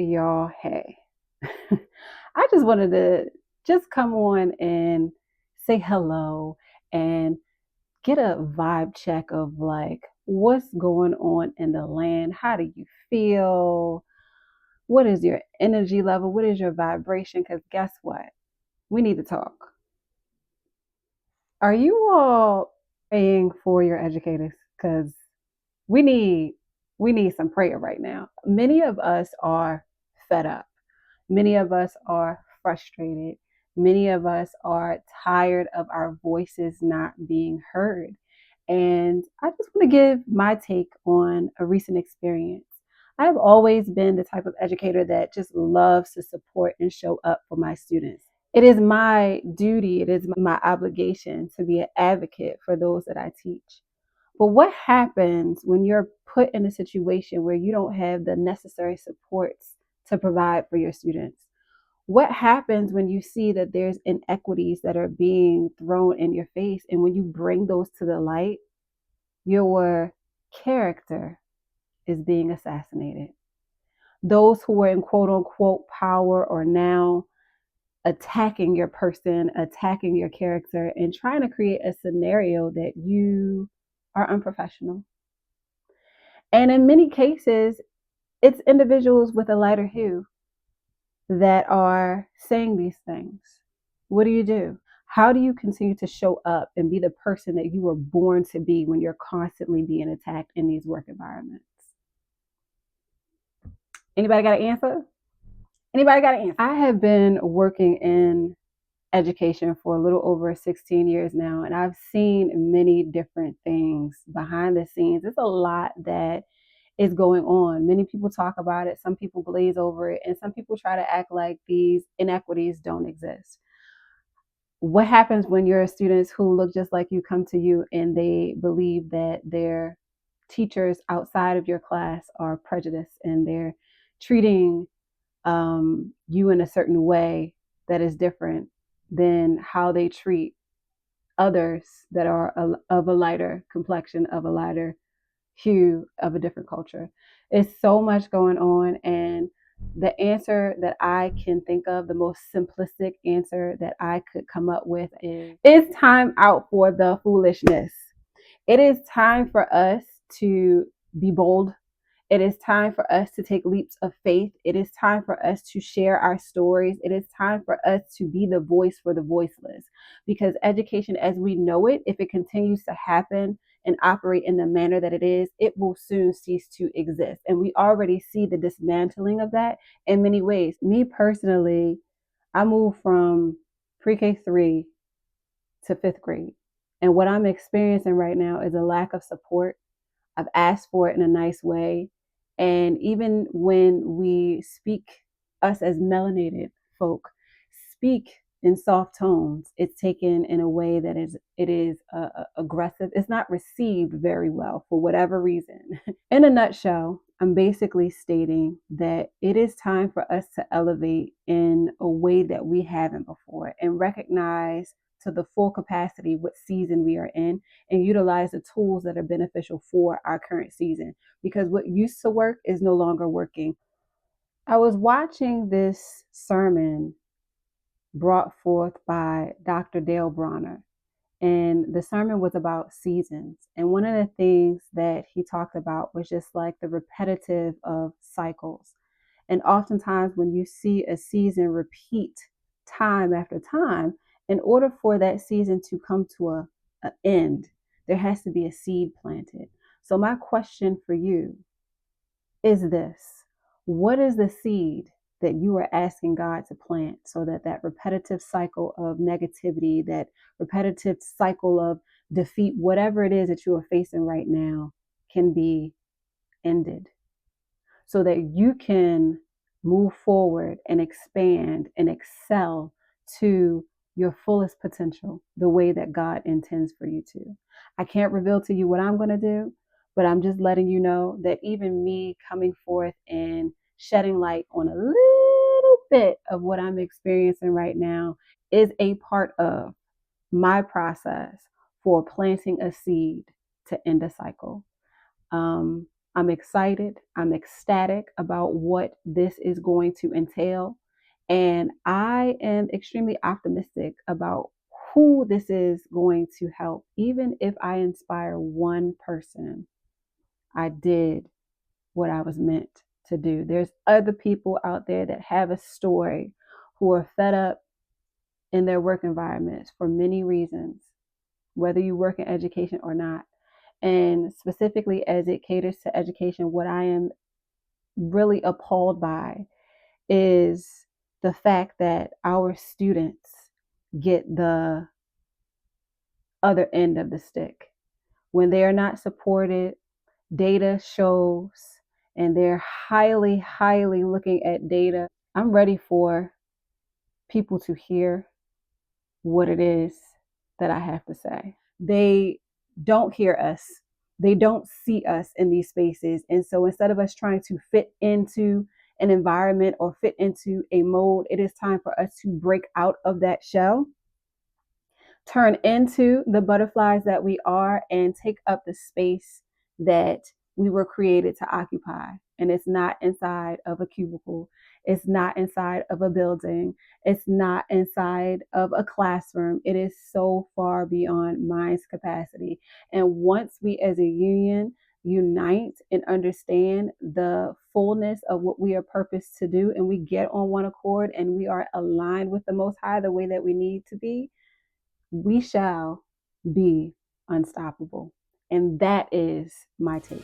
y'all, hey. I just wanted to just come on and say hello and get a vibe check of like what's going on in the land. How do you feel? What is your energy level? What is your vibration? Because guess what? We need to talk. Are you all praying for your educators? Because we need we need some prayer right now. Many of us are fed up. Many of us are frustrated. Many of us are tired of our voices not being heard. And I just want to give my take on a recent experience. I've always been the type of educator that just loves to support and show up for my students. It is my duty, it is my obligation to be an advocate for those that I teach. But what happens when you're put in a situation where you don't have the necessary supports to provide for your students? What happens when you see that there's inequities that are being thrown in your face? And when you bring those to the light, your character is being assassinated. Those who are in quote unquote power are now attacking your person, attacking your character, and trying to create a scenario that you are unprofessional. And in many cases, it's individuals with a lighter hue that are saying these things. What do you do? How do you continue to show up and be the person that you were born to be when you're constantly being attacked in these work environments? Anybody got an answer? Anybody got an answer? I have been working in education for a little over 16 years now, and I've seen many different things behind the scenes. There's a lot that is going on. Many people talk about it, some people glaze over it, and some people try to act like these inequities don't exist. What happens when your students who look just like you come to you and they believe that their teachers outside of your class are prejudiced and they're treating you in a certain way that is different than how they treat others that are of a lighter complexion, of a lighter hue, of a different culture? It's so much going on. And the answer that I can think of, the most simplistic answer that I could come up with is it's time out for the foolishness. It is time for us to be bold. It is time for us to take leaps of faith. It is time for us to share our stories. It is time for us to be the voice for the voiceless. Because education as we know it, if it continues to happen and operate in the manner that it is, it will soon cease to exist. And we already see the dismantling of that in many ways. Me personally, I moved from pre-K 3 to fifth grade. And what I'm experiencing right now is a lack of support. I've asked for it in a nice way. And even when we speak, us as melanated folk speak in soft tones, it's taken in a way that is aggressive. It's not received very well for whatever reason. In a nutshell, I'm basically stating that it is time for us to elevate in a way that we haven't before and recognize to the full capacity what season we are in and utilize the tools that are beneficial for our current season, because what used to work is no longer working. I was watching this sermon brought forth by Dr. Dale Bronner, and the sermon was about seasons. And one of the things that he talked about was just like the repetitive of cycles. And oftentimes, when you see a season repeat time after time, in order for that season to come to an end, there has to be a seed planted. So, my question for you is this: what is the seed that you are asking God to plant so that that repetitive cycle of negativity, that repetitive cycle of defeat, whatever it is that you are facing right now, can be ended, so that you can move forward and expand and excel to your fullest potential the way that God intends for you to? I can't reveal to you what I'm going to do, but I'm just letting you know that even me coming forth and shedding light on a little bit of what I'm experiencing right now is a part of my process for planting a seed to end a cycle. I'm excited. I'm ecstatic about what this is going to entail. And I am extremely optimistic about who this is going to help. Even if I inspire one person, I did what I was meant to do. There's other people out there that have a story who are fed up in their work environments for many reasons, whether you work in education or not. And specifically as it caters to education, what I am really appalled by is the fact that our students get the other end of the stick. When they are not supported, data shows, and they're highly, highly looking at data. I'm ready for people to hear what it is that I have to say. They don't hear us. They don't see us in these spaces. And so instead of us trying to fit into an environment or fit into a mold, it is time for us to break out of that shell, turn into the butterflies that we are, and take up the space that we were created to occupy. And it's not inside of a cubicle. It's not inside of a building. It's not inside of a classroom. It is so far beyond mind's capacity. And once we as a union unite and understand the fullness of what we are purposed to do, and we get on one accord and we are aligned with the Most High the way that we need to be, we shall be unstoppable. And that is my take.